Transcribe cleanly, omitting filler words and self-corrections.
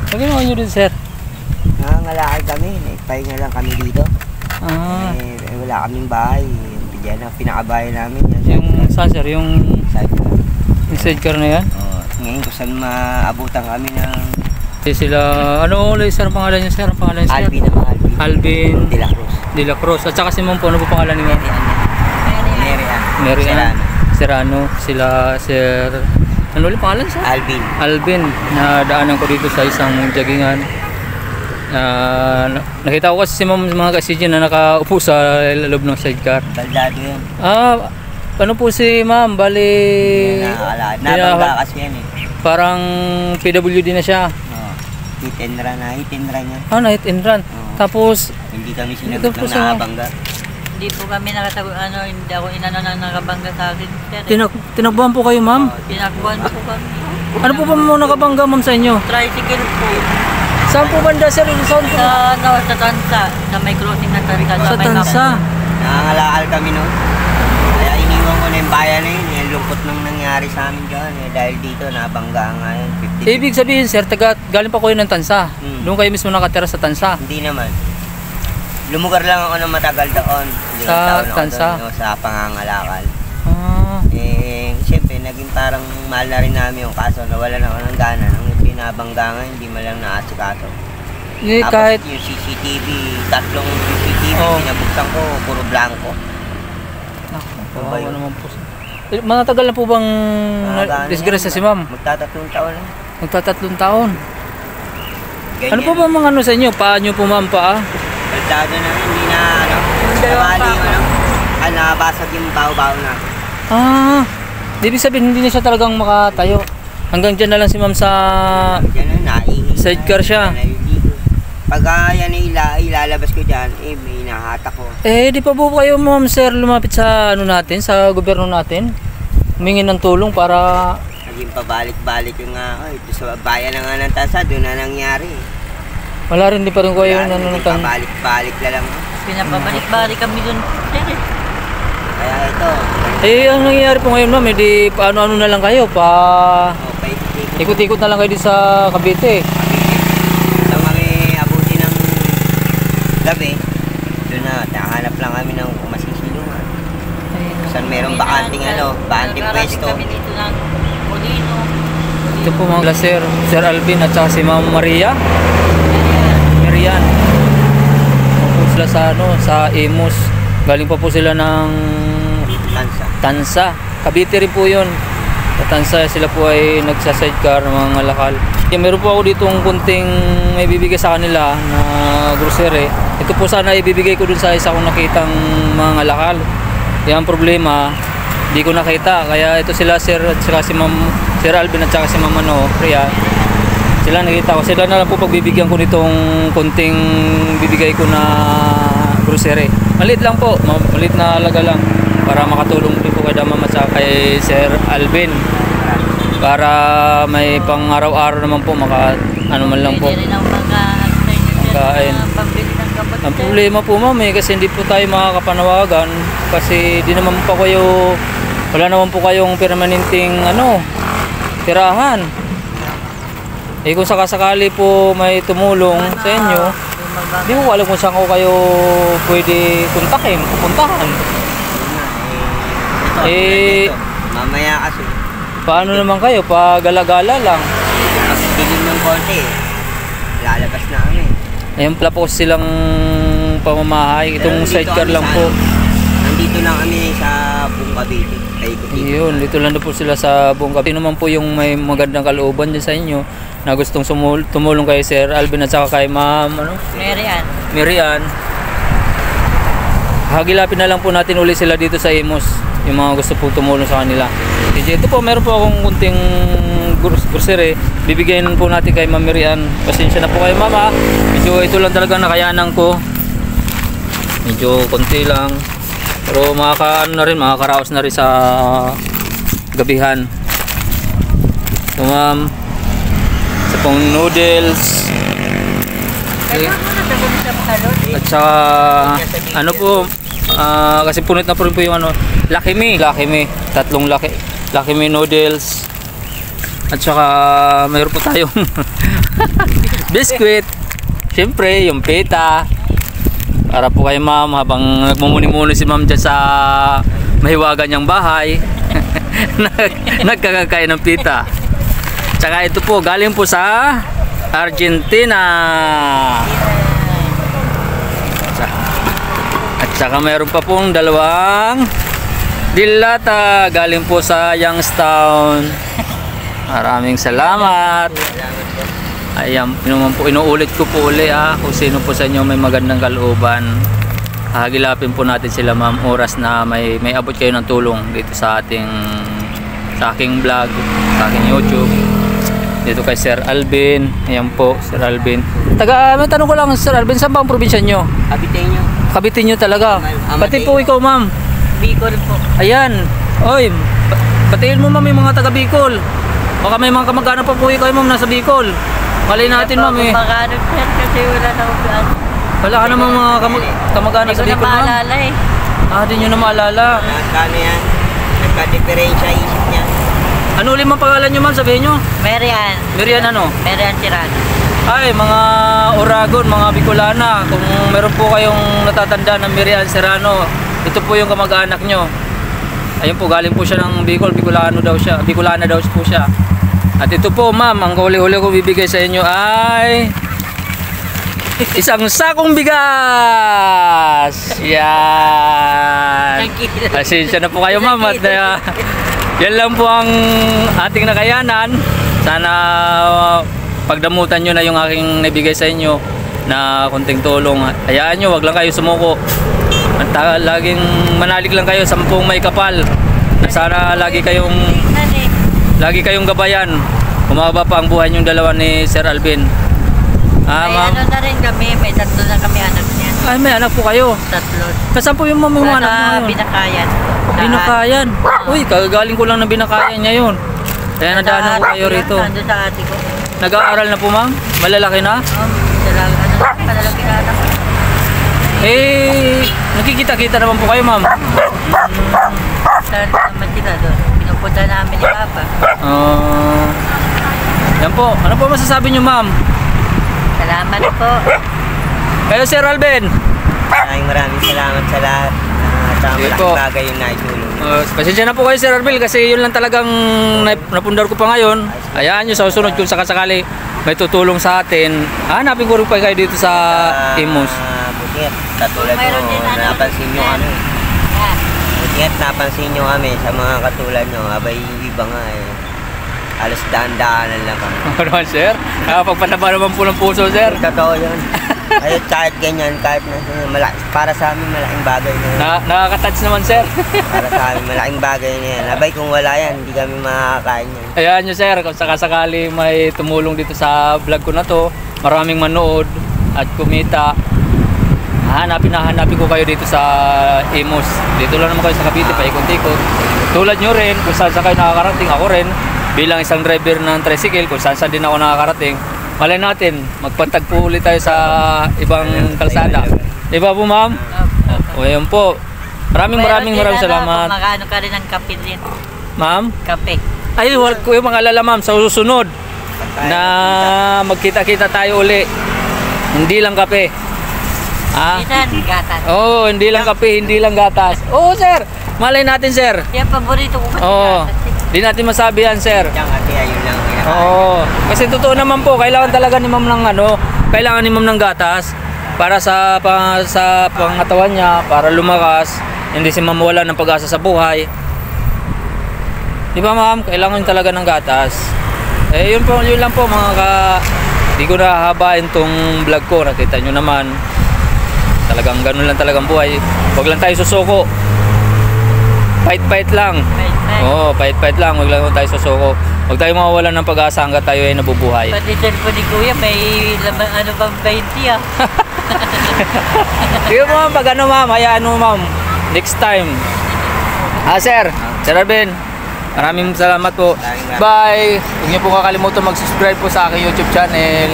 Pag ginawa nyo dito, sir? Nangangalakal kami, nagpahinga lang kami dito. Wala kaming bahay. Diyan ang pinakabahay namin. Yan, yung saan, sir? Yung sidecar. Yung sidecar na yan? Ngayon kung saan maabutan kami ng... Sila, ano ulit, sir, ang pangalan niya, sir? Ang pangalan niya, sir? Alvin naman, Alvin De La Cruz. De La Cruz. At saka si Ma'am po, ano po pangalan ni Ma'am? Merian. Serrano. Sila, sir... Ano ulit pangalan, sir? Alvin. Alvin. Nadaanan ko dito sa isang joggingan. Nakita ko kasi si Ma'am mga kasiji na nakaupo sa loob ng sidecar. Baldado yan. Ano po si Ma'am? Bali... Nabangga kasi yan eh. Parang PWD na siya. Hit and run niya. Hit and run. Tapos... Hindi kami sinagot ng nakabangga. Hindi po kami nakatago, hindi ako inano na nakabangga sa akin. Tinakbuhan po kayo, Ma'am? Tinakbuhan po kami. Ano po ba mo nakabangga, Ma'am, sa inyo? Tricycle po. Saan po banda, sir? Saan po? Sa Tansa. Sa may crossing na Tarika. Sa Tansa. Nangangalakal kami noon. Kaya iniwan ko na yung bayan na yun. Yung lungkot nang nangyari sa amin dyan. Dahil dito, nabangga nga yun. Ibig sabihin, sir, galing pa kayo ng Tansa. Doon kayo mismo nakatira sa Tansa. Hindi naman. Lumugar lang ako ng matagal doon. Sa Tansa? Sa pangangalakal. Siyempre, naging parang mahal na rin namin yung kaso. Nawala na ako ng gana. Nung pinabangga nga, hindi man lang naasikaso. Tapos kahit yung CCTV, tatlong CCTV, pinabuksan ko, puro blanco. Ano naman po. Matagal na po bang disgrasya si Ma'am? Magtatatlong taon lang. Magtatatlong taon? Ganyan. Ano po ba mga ano sa inyo? Paa nyo po, Ma'am, paa? Baldado na, hindi na nabali yung nabasag yung baho-baho na. Ibig sabihin hindi na siya talagang makatayo. Hanggang dyan na lang si Ma'am sa sidecar siya. Pagka yan ilalabas ko dyan, may nahatak ko. Di pa po kayo, Ma'am, sir, lumapit sa natin, sa gobyerno natin? Humingi ng tulong para... Naging pabalik-balik yung ito sa bayan na nga ng Tansa, doon na nangyari. Wala rin, di pa rin ko yung nanununtan. Pabalik-balik na lang. Pinapabalik-balik kami doon. Kaya ito. Ang nangyayari po ngayon, Ma'am, paano-ano na lang kayo, ikot-ikot na lang kayo dito sa Cavite. Sa mga abuti ng gabi, doon na, nakahanap lang kami ng masisilungan. Saan merong bakanting pwesto. Kami dito ng Molino. Ito po mga Sir Alvin at saka si Ma'am Maria. Merian. Po sila sa Imus. Galing pa po sila ng Tansa. Cavite rin po yun. Sa Tansa sila po ay nagsa-sidecar ng mga lakal. Meron po ako ditong kunting may bibigay sa kanila na grocery. Ito po sana ibibigay ko dun sa isa kong nakitang mga lakal. Yung problema, hindi ko nakita. Kaya ito sila Sir at saka si Ma'am Sir Alvin at saka si Ma'am Priya. Sila nakita ko. Sila na lang po pagbibigyan ko nitong kunting bibigay ko na grocery. Maliit lang po, maliit na halaga lang para makatulong din po kay Ma'am at saka kay Sir Alvin. Para may pang araw-araw naman po ano man lang po. Kain. Ang problema po, Ma'am, kasi hindi po tayo makakapanawagan kasi di naman po kayo, wala naman po kayong permanenteng tirahan. Kung sakasakali po may tumulong sa inyo, di ko alam kung saan ko kayo pwede pupuntahan. Mamaya kasi. Paano naman kayo? Pagala-gala lang. Dilim ng konti. Lalabas na kami. Ayun pala po silang pamamahay. Itong sidecar lang po. Nandito lang kami sa buong Cavite. Yun, dito lang po sila sa buong Cavite. Sino man po yung may magandang kalooban dyan sa inyo na gustong tumulong kay Sir Alvin at saka kay Ma'am Merian. Hagilapin na lang po natin uli sila dito sa Imus. Yung mga gusto po tumulong sa kanila. Ito po, meron po akong kunting grocery. Bibigyan po natin kay Ma'am Merian. Pasensya na po kayo, Mama. Medyo ito lang talaga nakayanan ko. Medyo konti lang. Pero makakaraos na rin sa gabihan. So, Ma'am, sa pong noodles. Okay. At saka ano po, kasi punit na po rin po yung Lucky Me, tatlong Lucky Me noodles. At saka mayroon po tayong Biscuit. Siyempre, yung pita. Para po kay ma'am habang nagmumuni-muni si ma'am dyan sa mahiwagan niyang bahay. Nagkakakain ng pita. Tsaka ito po, galing po sa Argentina. At saka mayroon pa pong dalawang dilata galing po sa Youngstown. Maraming salamat. Ayan, naman po, inuulit ko po uli kung sino po sa inyo may magandang kalooban. Hagilapin po natin sila ma'am oras na may abot kayo ng tulong dito sa aking vlog, sa aking YouTube. Dito kay Sir Alvin. Ayan po, Sir Alvin. May tanong ko lang, Sir Alvin, saan ba ang probinsya nyo? Kabitenyo. Kabitenyo talaga. Pati po ikaw ma'am. Bicol po. Ayan. Oy, batiin mo ma'am yung mga taga Bicol. Baka may mga kamag-anak pa po ikaw ma'am nasa Bicol. Malay natin ma'am eh. Kumakaano sir kasi wala na akong Wala ka namang mga kamag-anak sa Hindi Bicol ko na ma'am. maalala eh. Di nyo na maalala. Nagkano yan? Nagka-diferensya isip niya. Ano ulit mga pangalan nyo ma'am? Sabihin nyo. Merian. Merian ano? Merian Tirano. Ay, mga Oragon, mga Bicolana. Kung meron po kayong natatanda ng Merian Serrano, ito po yung kamag-anak nyo. Ayun po, galing po siya ng Bicol. Bicolano daw siya. Bicolana daw po siya. At ito po ma'am, ang huli-huli ko bibigay sa inyo ay isang sakong bigas. Yan. Pasensya na po kayo ma'am. At yan lang po ang ating nakayanan. Sana pagdamutan nyo na yung aking nabigay sa inyo na konting tulong. Hayaan nyo, wag lang kayo sumuko. Laging manalig lang kayo, 10 may kapal. Na sana lagi kayong gabayan. Umaba pa ang buhay yung dalawa ni Sir Alvin. May Ma'am? ano na rin kami, may 3 na kami anak niya. Ay, may anak po kayo. 3. Kasaan po yung mga anak Sa mo? Binakayan. Binakayan. Uy, kagaling ko lang ng Binakayan ngayon. Kaya nadaanan ko kayo rito. Nandun sa ate ko. Nag-aaral na po ma'am? Malalaki na? Malalaki na anak. Nagkikita-kita naman po kayo ma'am. Saan naman sila doon? Pinupunta namin ni Papa. Yan po. Ano po masasabi nyo ma'am? Salamat po. Kayo Sir Alvin. Maraming salamat sa lahat. Sa Sige malaking po. bagay yung naitulong. Pasensya na po kayo Sir Alvin kasi yun lang talagang napundar ko pa ngayon. Hayaan nyo sa susunod kung sakasakali may tutulong sa atin. Hanapin ko rin pa kayo dito sa Imus. Bukit, katulad Mayroon din nyo, ano, napansin nyo yan. kami. Yan. Bukit, napansin nyo kami sa mga katulad nyo. Abay, yung iba nga eh. Alas daan-daanan lang kami. Ano naman Sir? Pagpataba naman po ng puso Sir. Totoo yun. Ay, kahit ganyan, kahit para sa amin malaking bagay na yan. Nakaka-touch naman Sir. Para sa amin malaking bagay na yan. Abay, kung wala yan, hindi kami makakain yan. Hayaan nyo Sir, kung sakasakali may tumulong dito sa vlog ko na to, maraming manood at kumita. Hanapin ko kayo dito sa Imus. Dito lang naman kayo sa Cavite, paikot-ikot. Tulad nyo rin, kung saan kayo nakakarating, ako rin bilang isang driver ng tricycle, kung saan din ako nakakarating. Malay natin, magpatagpo ulit tayo sa ibang kalsada. Diba po ma'am? O ayun po. Maraming salamat. Kumakaano ka rin ng kape din. Ma'am? Kape. Ay, huwag ko yung mga alala ma'am sa susunod na magkita-kita tayo uli. Hindi lang kape. Minsan, gatas. Oo, hindi lang kape, hindi lang gatas. Oo, sir. Malay natin, sir. Yan, paborito ko kasi Oo. gatas. Di natin masabi yan, sir. Diyan kasi ayun lang. Oo. Kasi totoo naman po, kailangan talaga ni ma'am ng kailangan ni ma'am ng gatas para sa pangatawan niya, para lumakas, hindi si ma'am wala ng pag-asa sa buhay. Di ba ma'am? Kailangan talaga ng gatas. Yun lang po di ko na hahabain tong vlog ko. Nakita nyo naman. Talagang ganun lang talagang buhay. Huwag lang tayo susuko. Fight lang. Oo, fight lang. Huwag lang tayo susuko. Huwag tayo mawawalan ng pag-asa hanggat tayo ay nabubuhay. Pati cellphone ni Kuya, may ano bang 20 ah. Sige ma'am, pag ma'am, hayaan mo ma'am. Next time. Sir. Sir Arvin. Maraming salamat po. Bye. Huwag niyo po kakalimutan mag-subscribe po sa aking YouTube channel.